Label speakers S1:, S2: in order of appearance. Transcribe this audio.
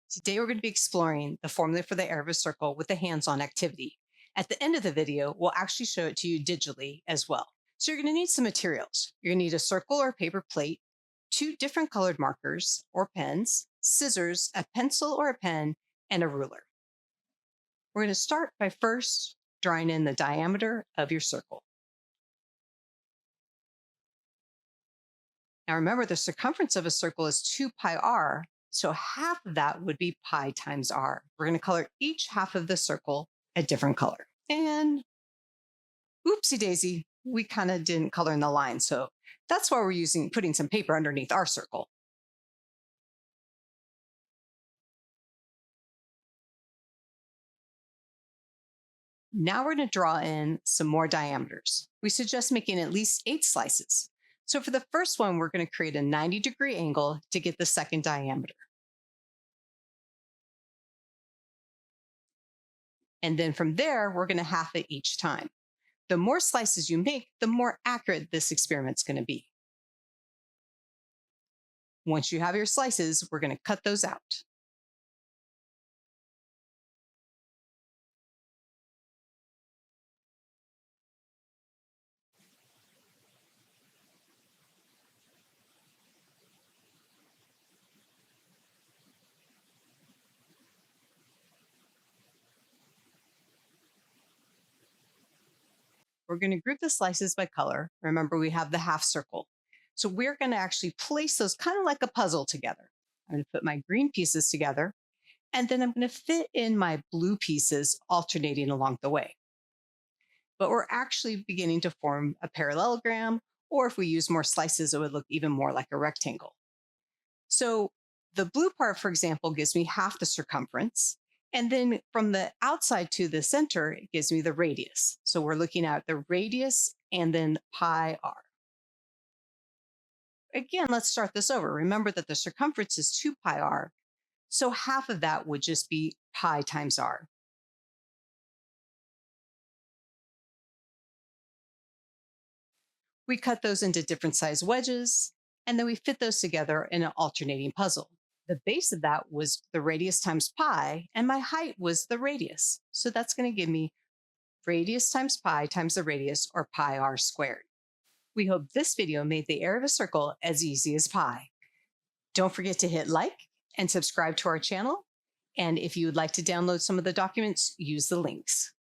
S1: Today we're going to be exploring the formula for the area of a circle with a hands-on activity. At the end of the video, we'll actually show it to you digitally as well. So you're going to need some materials. You're going to need a circle or paper plate, two different colored markers or pens, scissors, a pencil or a pen, and a ruler. We're going to start by first drawing in the diameter of your circle. Now remember, the circumference of a circle is 2 pi r, so half of that would be pi times r. We're going to color each half of the circle a different color. And oopsie daisy, we kind of didn't color in the line, so that's why we're putting some paper underneath our circle. Now we're going to draw in some more diameters. We suggest making at least 8 slices. So for the first one, we're going to create a 90-degree angle to get the second diameter. And then from there, we're going to half it each time. The more slices you make, the more accurate this experiment's going to be. Once you have your slices, we're going to cut those out. We're going to group the slices by color. Remember, we have the half circle. So we're going to actually place those kind of like a puzzle together. I'm going to put my green pieces together, and then I'm going to fit in my blue pieces alternating along the way. But we're actually beginning to form a parallelogram, or if we use more slices, it would look even more like a rectangle. So the blue part, for example, gives me half the circumference. And then from the outside to the center, it gives me the radius. So we're looking at the radius and then pi r. Again, let's start this over. Remember that the circumference is 2 pi r. So half of that would just be pi times r. We cut those into different size wedges, and then we fit those together in an alternating puzzle. The base of that was the radius times pi, and my height was the radius. So that's going to give me radius times pi times the radius, or pi r squared. We hope this video made the area of a circle as easy as pi. Don't forget to hit like and subscribe to our channel. And if you would like to download some of the documents, use the links.